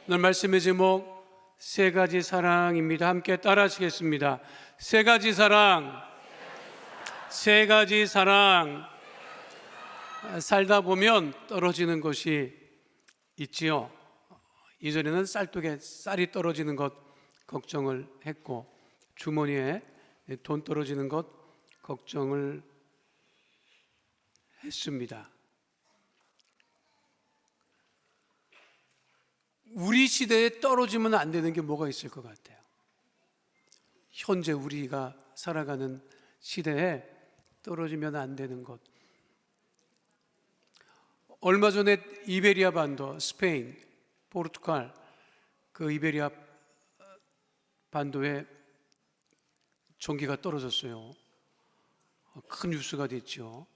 오늘 말씀의 제목 세 가지 사랑입니다. 함께 따라 하시겠습니다. 세 가지 사랑, 세 가지 사랑. 살다 보면 떨어지는 것이 있지요. 이전에는 쌀독에 쌀이 떨어지는 것 걱정을 했고, 주머니에 돈 떨어지는 것 걱정을 했습니다. 우리 시대에 떨어지면 안 되는 게 뭐가 있을 것 같아요? 현재 우리가 살아가는 시대에 떨어지면 안 되는 것. 얼마 전에 이베리아 반도, 스페인, 포르투갈, 그 이베리아 반도에 전기가 떨어졌어요. 큰 뉴스가 됐죠.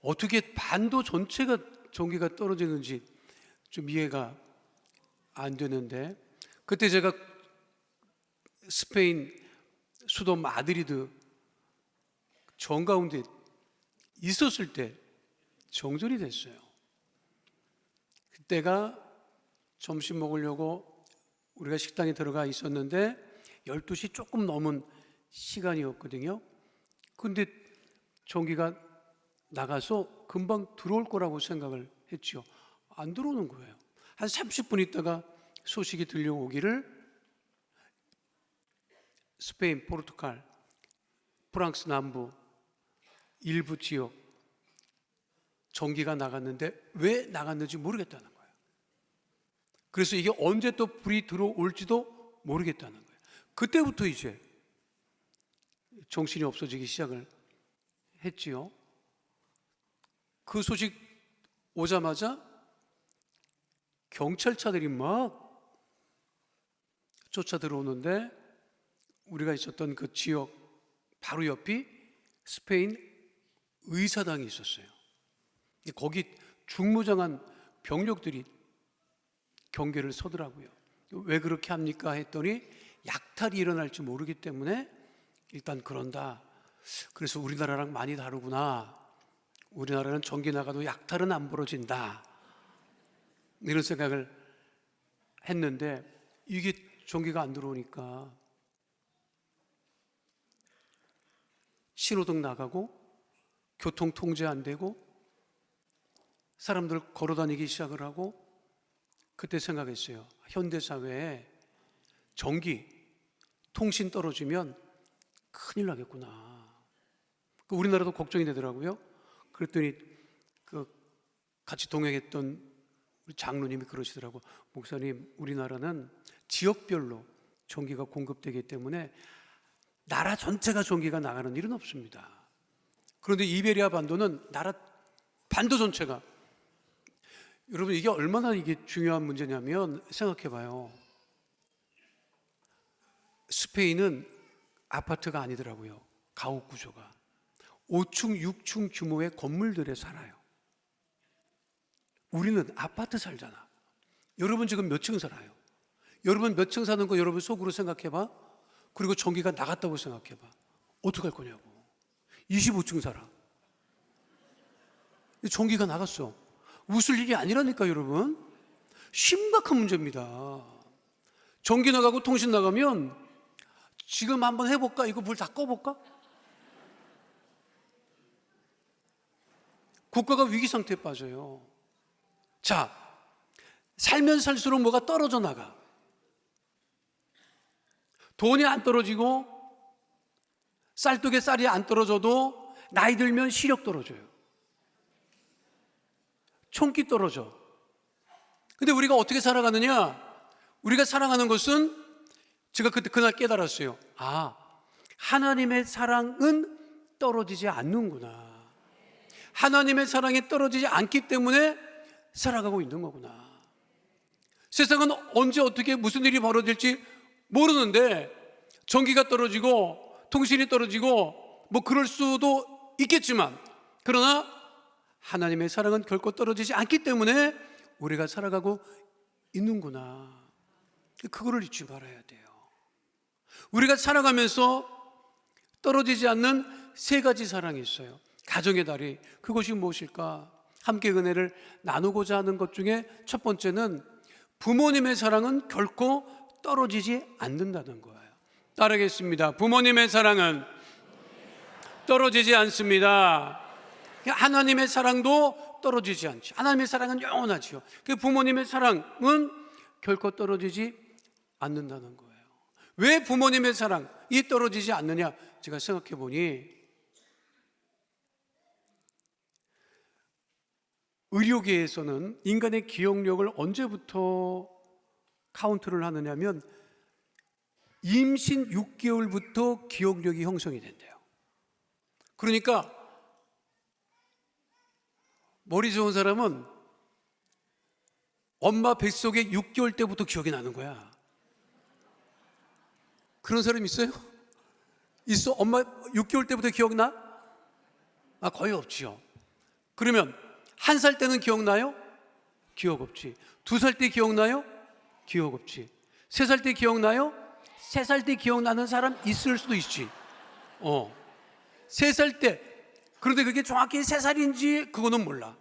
어떻게 반도 전체가 전기가 떨어지는지 좀 이해가 안 되는데, 그때 제가 스페인 수도 마드리드 정가운데 있었을 때 정전이 됐어요. 그때가 점심 먹으려고 우리가 식당에 들어가 있었는데 12시 조금 넘은 시간이었거든요. 근데 전기가 나가서 금방 들어올 거라고 생각을 했죠. 안 들어오는 거예요. 한 30분 있다가 소식이 들려오기를 스페인, 포르투갈, 프랑스 남부 일부 지역 전기가 나갔는데 왜 나갔는지 모르겠다는 거예요. 그래서 이게 언제 또 불이 들어올지도 모르겠다는 거예요. 그때부터 이제 정신이 없어지기 시작을 했지요. 그 소식 오자마자 경찰차들이 막 쫓아 들어오는데, 우리가 있었던 그 지역 바로 옆이 스페인 의사당이 있었어요. 거기 중무장한 병력들이 경계를 서더라고요. 왜 그렇게 합니까? 했더니 약탈이 일어날지 모르기 때문에 일단 그런다. 그래서 우리나라랑 많이 다르구나. 우리나라는 전기 나가도 약탈은 안 벌어진다. 이런 생각을 했는데, 이게 전기가 안 들어오니까 신호등 나가고 교통 통제 안 되고 사람들 걸어 다니기 시작을 하고, 그때 생각했어요. 현대사회에 전기, 통신 떨어지면 큰일 나겠구나. 우리나라도 걱정이 되더라고요. 그랬더니 그 같이 동행했던 우리 장로님이 그러시더라고. 목사님, 우리나라는 지역별로 전기가 공급되기 때문에 나라 전체가 전기가 나가는 일은 없습니다. 그런데 이베리아 반도는 나라 반도 전체가, 여러분 이게 얼마나 이게 중요한 문제냐면, 생각해 봐요. 스페인은 아파트가 아니더라고요. 가옥 구조가 5층, 6층 규모의 건물들에 살아요. 우리는 아파트 살잖아. 여러분 지금 몇 층 살아요? 여러분 몇 층 사는 거 여러분 속으로 생각해 봐. 그리고 전기가 나갔다고 생각해 봐. 어떡할 거냐고. 25층 살아. 전기가 나갔어. 웃을 일이 아니라니까 여러분. 심각한 문제입니다. 전기 나가고 통신 나가면 지금 한번 해볼까? 이거 불 다 꺼볼까? 국가가 위기 상태에 빠져요. 자, 살면 살수록 뭐가 떨어져 나가. 돈이 안 떨어지고 쌀독에 쌀이 안 떨어져도 나이 들면 시력 떨어져요. 총기 떨어져. 근데 우리가 어떻게 살아가느냐? 우리가 살아가는 것은, 제가 그날 깨달았어요. 아, 하나님의 사랑은 떨어지지 않는구나. 하나님의 사랑이 떨어지지 않기 때문에 살아가고 있는 거구나. 세상은 언제 어떻게 무슨 일이 벌어질지 모르는데, 전기가 떨어지고 통신이 떨어지고 뭐 그럴 수도 있겠지만, 그러나 하나님의 사랑은 결코 떨어지지 않기 때문에 우리가 살아가고 있는구나. 그거를 잊지 말아야 돼요. 우리가 살아가면서 떨어지지 않는 세 가지 사랑이 있어요. 가정의 다리, 그것이 무엇일까? 함께 은혜를 나누고자 하는 것 중에 첫 번째는 부모님의 사랑은 결코 떨어지지 않는다는 거예요. 따르겠습니다. 부모님의 사랑은 떨어지지 않습니다. 하나님의 사랑도 떨어지지 않죠. 하나님의 사랑은 영원하지요. 부모님의 사랑은 결코 떨어지지 않는다는 거예요. 왜 부모님의 사랑이 떨어지지 않느냐? 제가 생각해 보니 의료계에서는 인간의 기억력을 언제부터 카운트를 하느냐면 임신 6개월부터 기억력이 형성이 된대요. 그러니까 머리 좋은 사람은 엄마 뱃속에 6개월 때부터 기억이 나는 거야. 그런 사람 있어요? 있어? 엄마 6개월 때부터 기억나? 거의 없지요. 그러면 1살 때는 기억나요? 기억 없지. 2살 때 기억나요? 기억 없지. 3살 때 기억나요? 3살 때 기억나는 사람 있을 수도 있지. 3살 때. 그런데 그게 정확히 3살인지 그거는 몰라.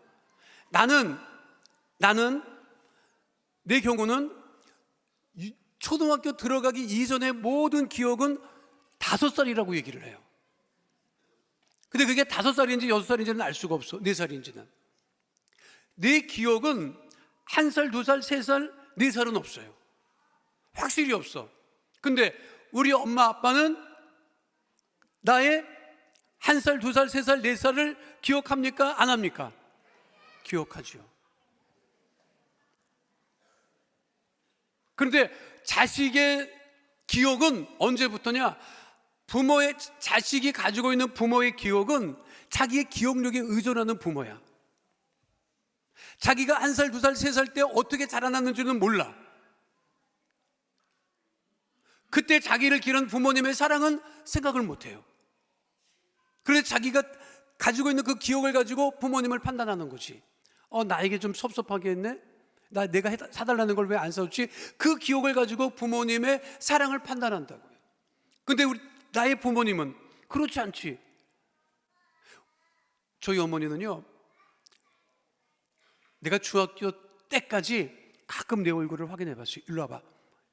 나는 내 경우는 초등학교 들어가기 이전의 모든 기억은 5살이라고 얘기를 해요. 근데 그게 5살인지 6살인지는 알 수가 없어. 4살인지는. 내 기억은 1살, 2살, 3살, 4살은 없어요. 확실히 없어. 근데 우리 엄마 아빠는 나의 1살, 2살, 3살, 4살을 기억합니까? 안 합니까? 기억하죠. 그런데 자식의 기억은 언제부터냐? 자식이 가지고 있는 부모의 기억은 자기의 기억력에 의존하는 부모야. 자기가 1살, 2살, 3살 때 어떻게 자라났는지는 몰라. 그때 자기를 기른 부모님의 사랑은 생각을 못해요. 그래서 자기가 가지고 있는 그 기억을 가지고 부모님을 판단하는 거지. 나에게 좀 섭섭하게 했네? 내가 사달라는 걸 왜 안 사줬지? 그 기억을 가지고 부모님의 사랑을 판단한다고요. 근데 나의 부모님은 그렇지 않지. 저희 어머니는요, 내가 중학교 때까지 가끔 내 얼굴을 확인해 봤어요. 일로 와봐.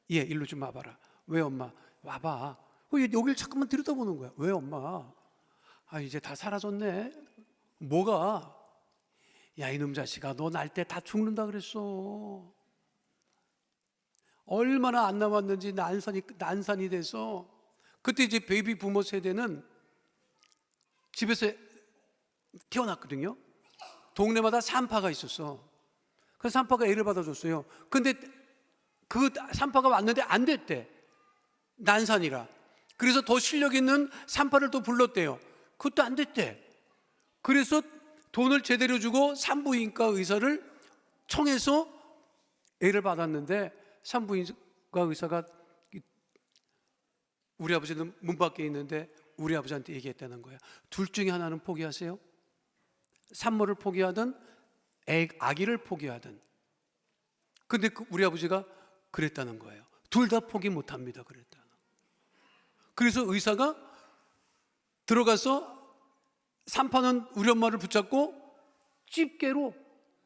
일로 좀 와봐라. 왜 엄마? 와봐. 여길 잠깐만 들여다보는 거야. 왜 엄마? 이제 다 사라졌네. 뭐가? 야, 이놈 자식아, 너 날 때 다 죽는다 그랬어. 얼마나 안 남았는지 난산이 돼서. 그때 이제 베이비 부모 세대는 집에서 태어났거든요. 동네마다 산파가 있었어. 그 산파가 애를 받아줬어요. 근데 그 산파가 왔는데 안 됐대. 난산이라. 그래서 더 실력 있는 산파를 또 불렀대요. 그것도 안 됐대. 그래서 돈을 제대로 주고 산부인과 의사를 청해서 애를 받았는데, 산부인과 의사가 우리 아버지는 문 밖에 있는데 우리 아버지한테 얘기했다는 거야. 둘 중에 하나는 포기하세요. 산모를 포기하든 아기를 포기하든. 근데 우리 아버지가 그랬다는 거예요. 둘 다 포기 못합니다 그랬다. 그래서 의사가 들어가서 산파는 우리 엄마를 붙잡고 집게로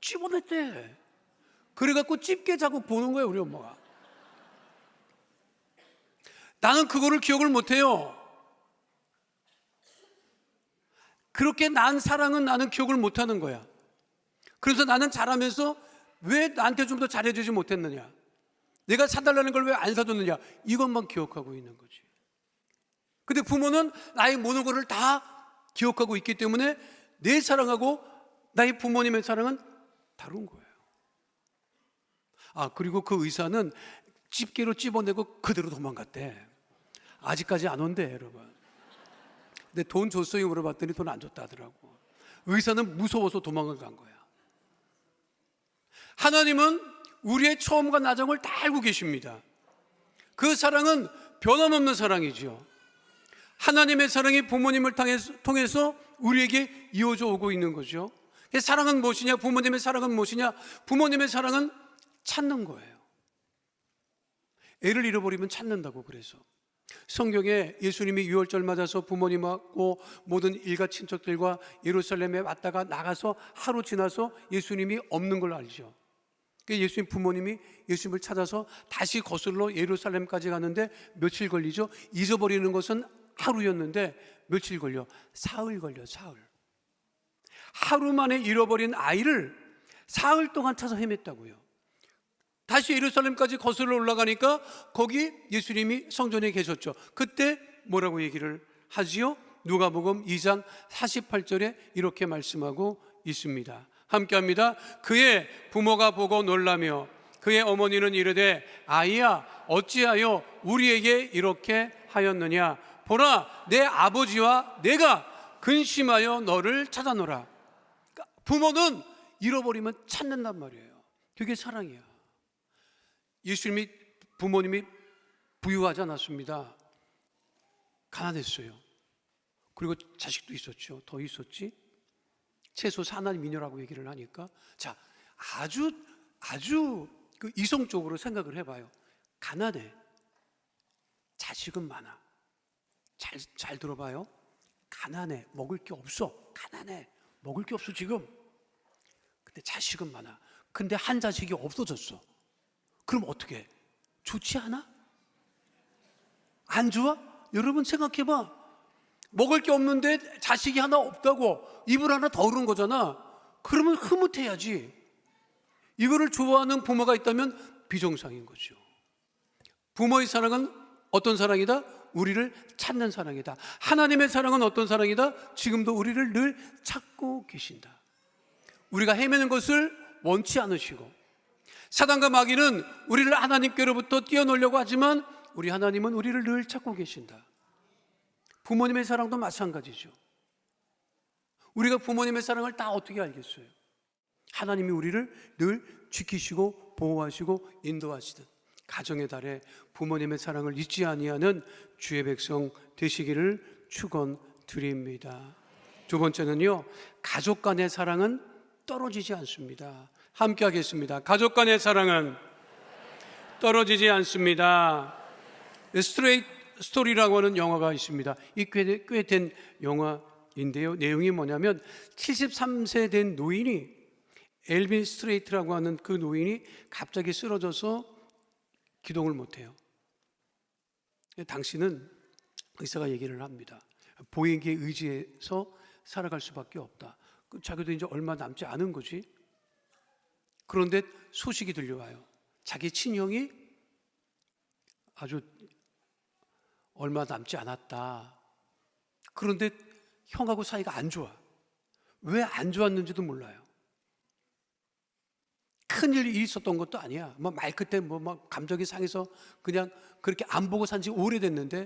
집어냈대. 그래갖고 집게 자국 보는 거예요 우리 엄마가. 나는 그거를 기억을 못해요. 그렇게 난 사랑은 나는 기억을 못하는 거야. 그래서 나는 자라면서 왜 나한테 좀 더 잘해주지 못했느냐, 내가 사달라는 걸 왜 안 사줬느냐, 이것만 기억하고 있는 거지. 근데 부모는 나의 모든 것을 다 기억하고 있기 때문에 내 사랑하고 나의 부모님의 사랑은 다른 거예요. 그리고 그 의사는 집게로 찝어내고 그대로 도망갔대. 아직까지 안 온대 여러분. 근데 돈 줬어요 물어봤더니 돈 안 줬다 하더라고. 의사는 무서워서 도망을 간 거야. 하나님은 우리의 처음과 나중을 다 알고 계십니다. 그 사랑은 변함없는 사랑이죠. 하나님의 사랑이 부모님을 통해서 우리에게 이어져 오고 있는 거죠. 사랑은 무엇이냐? 부모님의 사랑은 무엇이냐? 부모님의 사랑은 찾는 거예요. 애를 잃어버리면 찾는다고. 그래서 성경에 예수님이 유월절 맞아서 부모님하고 모든 일가 친척들과 예루살렘에 왔다가 나가서 하루 지나서 예수님이 없는 걸 알죠. 예수님 부모님이 예수님을 찾아서 다시 거슬러 예루살렘까지 가는데 며칠 걸리죠? 잊어버리는 것은 하루였는데 며칠 걸려? 사흘 걸려. 사흘. 하루 만에 잃어버린 아이를 사흘 동안 찾아 헤맸다고요. 다시 예루살렘까지 거슬러 올라가니까 거기 예수님이 성전에 계셨죠. 그때 뭐라고 얘기를 하지요? 누가복음 2장 48절에 이렇게 말씀하고 있습니다. 함께합니다. 그의 부모가 보고 놀라며 그의 어머니는 이르되 아이야 어찌하여 우리에게 이렇게 하였느냐? 보라 내 아버지와 내가 근심하여 너를 찾아노라. 그러니까 부모는 잃어버리면 찾는단 말이에요. 그게 사랑이야. 예수님이 부모님이 부유하지 않았습니다. 가난했어요. 그리고 자식도 있었죠. 더 있었지. 채소 사난 미녀라고 얘기를 하니까 자 아주 그 이성적으로 생각을 해봐요. 가난해. 자식은 많아. 잘 들어봐요. 가난해. 먹을 게 없어. 가난해. 먹을 게 없어 지금. 근데 자식은 많아. 근데 한 자식이 없어졌어. 그럼 어떻게 해? 좋지 않아? 안 좋아? 여러분 생각해봐. 먹을 게 없는데 자식이 하나 없다고 이불 하나 더 오른 거잖아. 그러면 흐뭇해야지. 이거를 좋아하는 부모가 있다면 비정상인 거죠. 부모의 사랑은 어떤 사랑이다? 우리를 찾는 사랑이다. 하나님의 사랑은 어떤 사랑이다? 지금도 우리를 늘 찾고 계신다. 우리가 헤매는 것을 원치 않으시고 사단과 마귀는 우리를 하나님께로부터 띄어놓으려고 하지만 우리 하나님은 우리를 늘 찾고 계신다. 부모님의 사랑도 마찬가지죠. 우리가 부모님의 사랑을 다 어떻게 알겠어요? 하나님이 우리를 늘 지키시고 보호하시고 인도하시듯 가정의 달에 부모님의 사랑을 잊지 아니하는 주의 백성 되시기를 축원드립니다. 두 번째는요, 가족 간의 사랑은 떨어지지 않습니다. 함께 하겠습니다. 가족 간의 사랑은 떨어지지 않습니다. 스트레이트 스토리라고 하는 영화가 있습니다. 이 꽤 된 영화인데요. 내용이 뭐냐면 73세 된 노인이 엘빈 스트레이트라고 하는 그 노인이 갑자기 쓰러져서 기동을 못해요. 당신은 의사가 얘기를 합니다. 보행기에 의지해서 살아갈 수밖에 없다. 자기도 이제 얼마 남지 않은 거지. 그런데 소식이 들려와요. 자기 친형이 아주 얼마 남지 않았다. 그런데 형하고 사이가 안 좋아. 왜 안 좋았는지도 몰라요. 큰일이 있었던 것도 아니야. 말 끝에 막 감정이 상해서 그냥 그렇게 안 보고 산 지 오래됐는데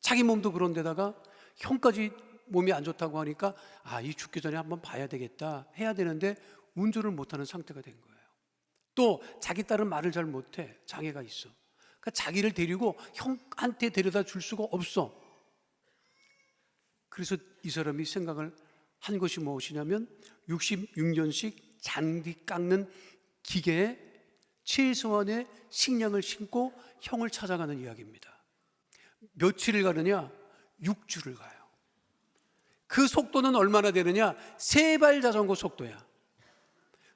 자기 몸도 그런데다가 형까지 몸이 안 좋다고 하니까 이 죽기 전에 한번 봐야 되겠다 해야 되는데 운전을 못하는 상태가 된 거예요. 또 자기 딸은 말을 잘 못해. 장애가 있어. 그러니까 자기를 데리고 형한테 데려다 줄 수가 없어. 그래서 이 사람이 생각을 한 것이 무엇이냐면 66년씩 잔디 깎는 기계에 최소한의 식량을 심고 형을 찾아가는 이야기입니다. 며칠을 가느냐? 6주를 가요. 그 속도는 얼마나 되느냐? 3발 자전거 속도야.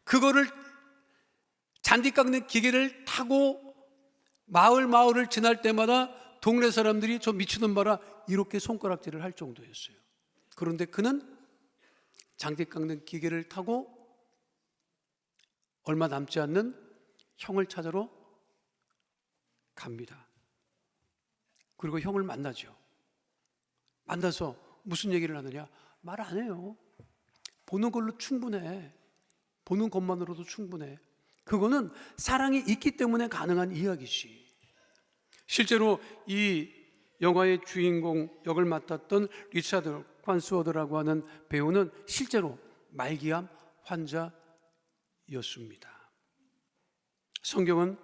그거를 잔디 깎는 기계를 타고 마을을 지날 때마다 동네 사람들이 저 미치는 봐라 이렇게 손가락질을 할 정도였어요. 그런데 그는 잔디 깎는 기계를 타고 얼마 남지 않는 형을 찾으러 갑니다. 그리고 형을 만나죠. 만나서 무슨 얘기를 하느냐? 말 안 해요. 보는 걸로 충분해. 보는 것만으로도 충분해. 그거는 사랑이 있기 때문에 가능한 이야기지. 실제로 이 영화의 주인공 역을 맡았던 리차드 칸스워드라고 하는 배우는 실제로 말기암 환자였습니다. 성경은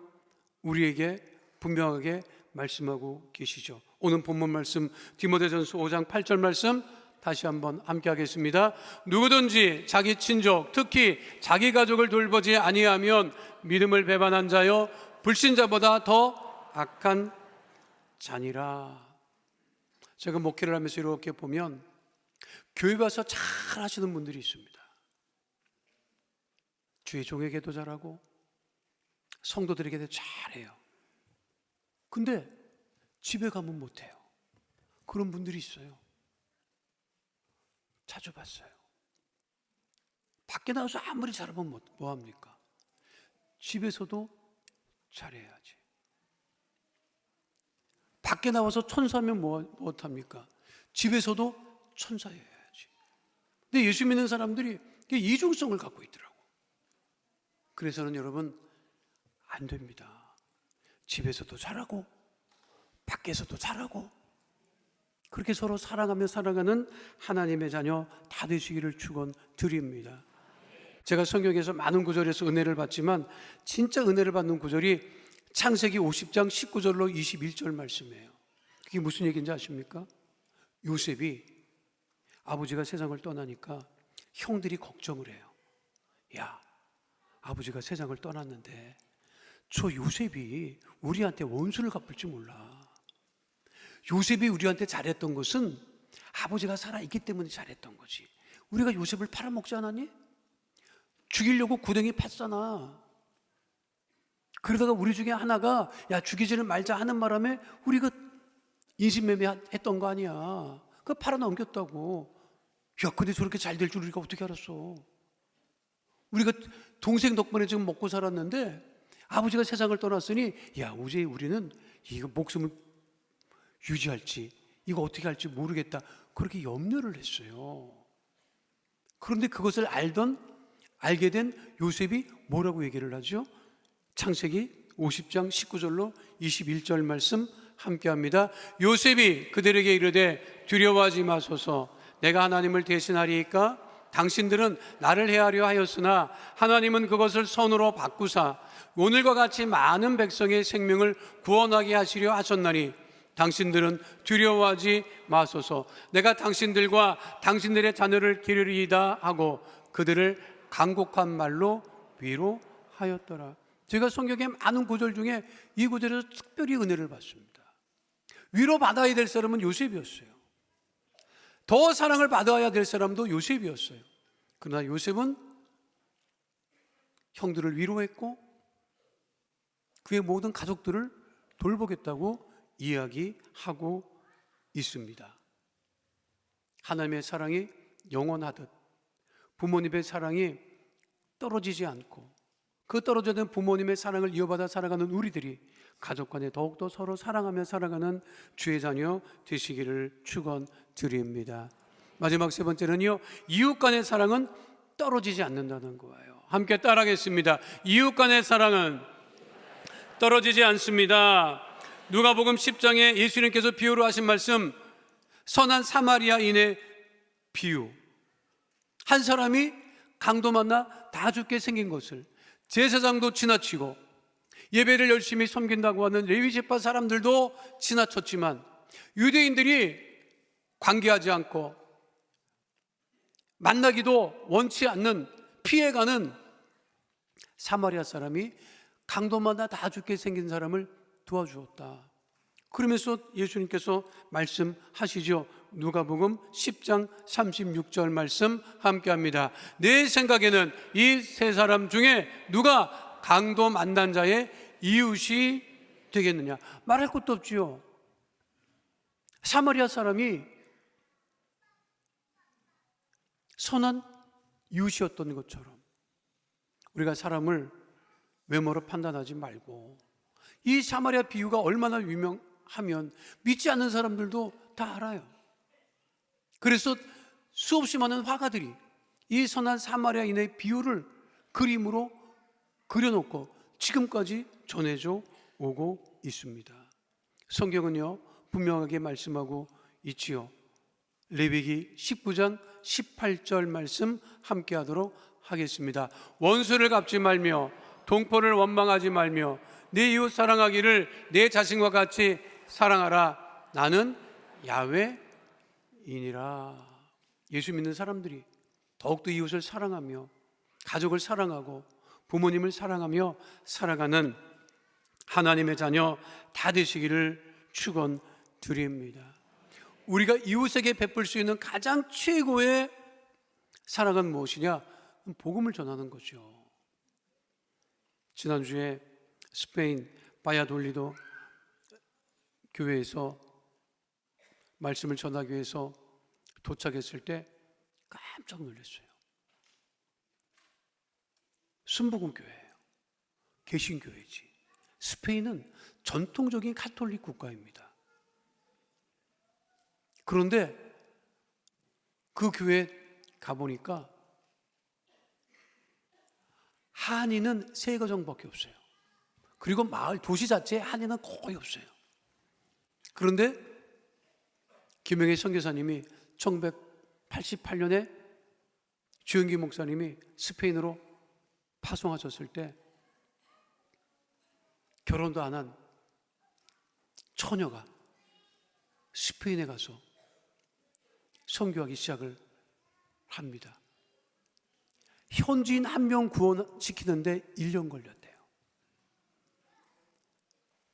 우리에게 분명하게 말씀하고 계시죠. 오늘 본문 말씀 디모데전서 5장 8절 말씀 다시 한번 함께 하겠습니다. 누구든지 자기 친족 특히 자기 가족을 돌보지 아니하면 믿음을 배반한 자여 불신자보다 더 악한 자니라. 제가 목회를 하면서 이렇게 보면 교회 가서 잘 하시는 분들이 있습니다. 주의 종에게도 잘하고 성도들에게 잘해요. 근데 집에 가면 못해요. 그런 분들이 있어요. 자주 봤어요. 밖에 나가서 아무리 잘하면 뭐합니까? 집에서도 잘해야지. 밖에 나와서 천사면 못합니까? 집에서도 천사여야지. 근데 예수 믿는 사람들이 이중성을 갖고 있더라고. 그래서는 여러분, 안 됩니다. 집에서도 잘하고 밖에서도 잘하고 그렇게 서로 사랑하며 살아가는 하나님의 자녀 다 되시기를 축원드립니다. 제가 성경에서 많은 구절에서 은혜를 받지만 진짜 은혜를 받는 구절이 창세기 50장 19절로 21절 말씀이에요. 그게 무슨 얘기인지 아십니까? 요셉이 아버지가 세상을 떠나니까 형들이 걱정을 해요. 야, 아버지가 세상을 떠났는데 저 요셉이 우리한테 원수를 갚을지 몰라. 요셉이 우리한테 잘했던 것은 아버지가 살아있기 때문에 잘했던 거지. 우리가 요셉을 팔아먹지 않았니? 죽이려고 구덩이 팠잖아. 그러다가 우리 중에 하나가 야, 죽이지는 말자 하는 바람에 우리가 인신매매 했던 거 아니야. 그거 팔아넘겼다고. 야, 근데 저렇게 잘 될 줄 우리가 어떻게 알았어? 우리가 동생 덕분에 지금 먹고 살았는데 아버지가 세상을 떠났으니 야, 이제 우리는 이거 목숨을 유지할지 이거 어떻게 할지 모르겠다. 그렇게 염려를 했어요. 그런데 그것을 알게 된 요셉이 뭐라고 얘기를 하죠? 창세기 50장 19절로 21절 말씀 함께합니다. 요셉이 그들에게 이르되 두려워하지 마소서. 내가 하나님을 대신하리이까? 당신들은 나를 해하려 하였으나 하나님은 그것을 선으로 바꾸사 오늘과 같이 많은 백성의 생명을 구원하게 하시려 하셨나니 당신들은 두려워하지 마소서. 내가 당신들과 당신들의 자녀를 기르리이다 하고 그들을 간곡한 말로 위로하였더라. 제가 성경의 많은 구절 중에 이 구절에서 특별히 은혜를 받습니다. 위로받아야 될 사람은 요셉이었어요. 더 사랑을 받아야 될 사람도 요셉이었어요. 그러나 요셉은 형들을 위로했고 그의 모든 가족들을 돌보겠다고 이야기하고 있습니다. 하나님의 사랑이 영원하듯 부모님의 사랑이 떨어지지 않고 그 떨어져 있는 부모님의 사랑을 이어받아 살아가는 우리들이 가족 간에 더욱더 서로 사랑하며 살아가는 주의 자녀 되시기를 축원드립니다. 마지막 세 번째는요, 이웃 간의 사랑은 떨어지지 않는다는 거예요. 함께 따라하겠습니다. 이웃 간의 사랑은 떨어지지 않습니다. 누가복음 10장에 예수님께서 비유로 하신 말씀, 선한 사마리아인의 비유. 한 사람이 강도 만나 다 죽게 생긴 것을, 제사장도 지나치고 예배를 열심히 섬긴다고 하는 레위지파 사람들도 지나쳤지만 유대인들이 관계하지 않고 만나기도 원치 않는, 피해가는 사마리아 사람이 강도마다 다 죽게 생긴 사람을 도와주었다. 그러면서 예수님께서 말씀하시죠. 누가복음 10장 36절 말씀 함께합니다. 내 생각에는 이 세 사람 중에 누가 강도 만난 자의 이웃이 되겠느냐? 말할 것도 없지요. 사마리아 사람이 선한 이웃이었던 것처럼 우리가 사람을 외모로 판단하지 말고, 이 사마리아 비유가 얼마나 유명하면 믿지 않는 사람들도 다 알아요. 그래서 수없이 많은 화가들이 이 선한 사마리아인의 비유를 그림으로 그려놓고 지금까지 전해져 오고 있습니다. 성경은요 분명하게 말씀하고 있지요. 레위기 19장 18절 말씀 함께 하도록 하겠습니다. 원수를 갚지 말며 동포를 원망하지 말며 내 이웃 사랑하기를 내 자신과 같이 사랑하라. 나는 야훼이니라. 예수 믿는 사람들이 더욱더 이웃을 사랑하며 가족을 사랑하고 부모님을 사랑하며 살아가는 하나님의 자녀 다 되시기를 축원드립니다. 우리가 이웃에게 베풀 수 있는 가장 최고의 사랑은 무엇이냐? 복음을 전하는 거죠. 지난주에 스페인 바야돌리도 교회에서 말씀을 전하기 위해서 도착했을 때 깜짝 놀랐어요. 순복음 교회예요. 개신교회지. 스페인은 전통적인 가톨릭 국가입니다. 그런데 그 교회에 가보니까 한인은 3가정밖에 없어요. 그리고 마을 도시 자체에 한인은 거의 없어요. 그런데 김영애 선교사님이 1988년에 주영기 목사님이 스페인으로 파송하셨을 때 결혼도 안 한 처녀가 스페인에 가서 선교하기 시작을 합니다. 현지인 1명 구원시키는데 1년 걸렸대요.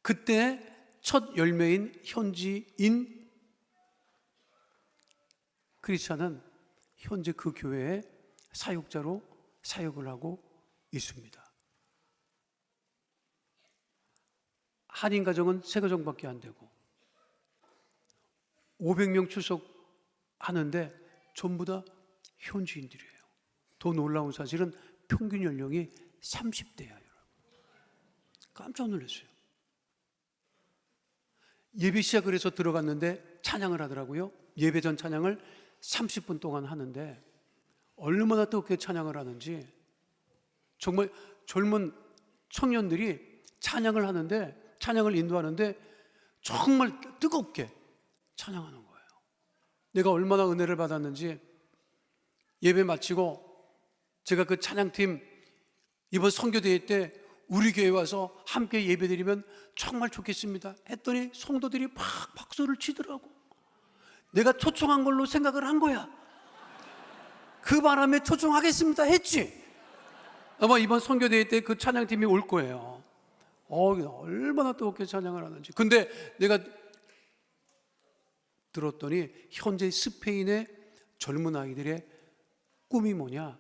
그때 첫 열매인 현지인 크리스찬은 현재 그 교회의 사역자로 사역을 하고 있습니다. 한인 가정은 3가정밖에 안 되고 500명 출석하는데 전부 다 현지인들이에요. 더 놀라운 사실은 평균 연령이 30대야, 여러분. 깜짝 놀랐어요. 예배 시작을 해서 들어갔는데 찬양을 하더라고요. 예배 전 찬양을 30분 동안 하는데 얼마나 뜨겁게 찬양을 하는지, 정말 젊은 청년들이 찬양을 하는데, 찬양을 인도하는데 정말 뜨겁게 찬양하는 거예요. 내가 얼마나 은혜를 받았는지, 예배 마치고 제가 그 찬양팀 이번 선교대회 때 우리 교회 와서 함께 예배드리면 정말 좋겠습니다 했더니 성도들이 막 박수를 치더라고. 내가 초청한 걸로 생각을 한 거야. 그 바람에 초청하겠습니다 했지. 아마 이번 선교대회 때 그 찬양팀이 올 거예요. 얼마나 뜨겁게 찬양을 하는지. 근데 내가 들었더니 현재 스페인의 젊은 아이들의 꿈이 뭐냐,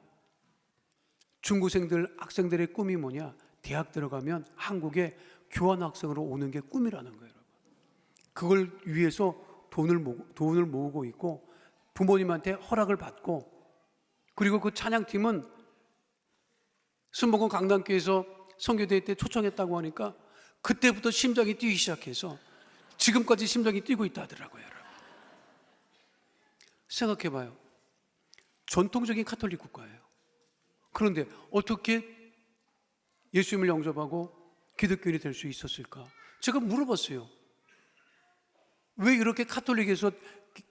중고생들 학생들의 꿈이 뭐냐, 대학 들어가면 한국에 교환학생으로 오는 게 꿈이라는 거예요, 여러분. 그걸 위해서 돈을 모으고 있고 부모님한테 허락을 받고, 그리고 그 찬양팀은 순복음 강단교회에서 선교대회 때 초청했다고 하니까 그때부터 심장이 뛰기 시작해서 지금까지 심장이 뛰고 있다 하더라고요, 여러분. 생각해봐요. 전통적인 가톨릭 국가예요. 그런데 어떻게 예수님을 영접하고 기독교인이 될 수 있었을까? 제가 물어봤어요. 왜 이렇게 가톨릭에서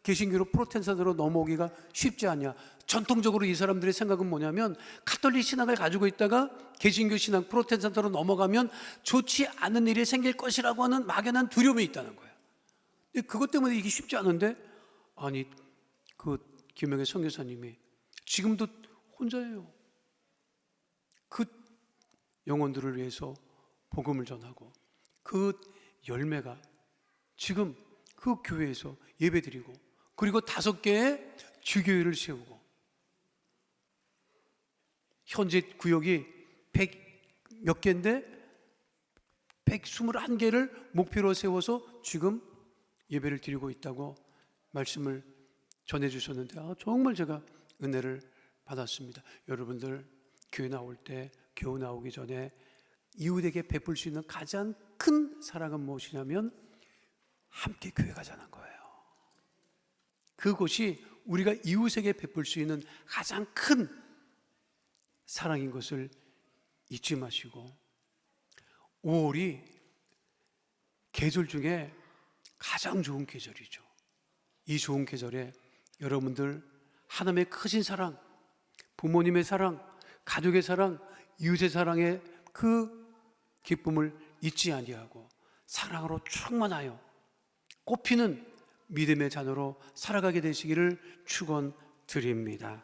개신교로 프로테스탄트로 넘어오기가 쉽지 않냐? 전통적으로 이 사람들의 생각은 뭐냐면, 가톨릭 신앙을 가지고 있다가 개신교 신앙 프로테스탄트로 넘어가면 좋지 않은 일이 생길 것이라고 하는 막연한 두려움이 있다는 거예요. 근데 그것 때문에 이게 쉽지 않은데, 아니, 그 김영애 선교사님이 지금도 혼자예요. 그 영혼들을 위해서 복음을 전하고 그 열매가 지금 그 교회에서 예배드리고, 그리고 5개의 주교회를 세우고, 현재 구역이 100몇 개인데 121개를 목표로 세워서 지금 예배를 드리고 있다고 말씀을 전해주셨는데, 정말 제가 은혜를 받았습니다. 여러분들 교회 나올 때, 교회 나오기 전에 이웃에게 베풀 수 있는 가장 큰 사랑은 무엇이냐면 함께 교회 가자는 거예요. 그것이 우리가 이웃에게 베풀 수 있는 가장 큰 사랑인 것을 잊지 마시고, 5월이 계절 중에 가장 좋은 계절이죠. 이 좋은 계절에 여러분들 하나님의 크신 사랑, 부모님의 사랑, 가족의 사랑, 이웃의 사랑의 그 기쁨을 잊지 아니하고 사랑으로 충만하여 꽃피는 믿음의 자녀로 살아가게 되시기를 축원드립니다.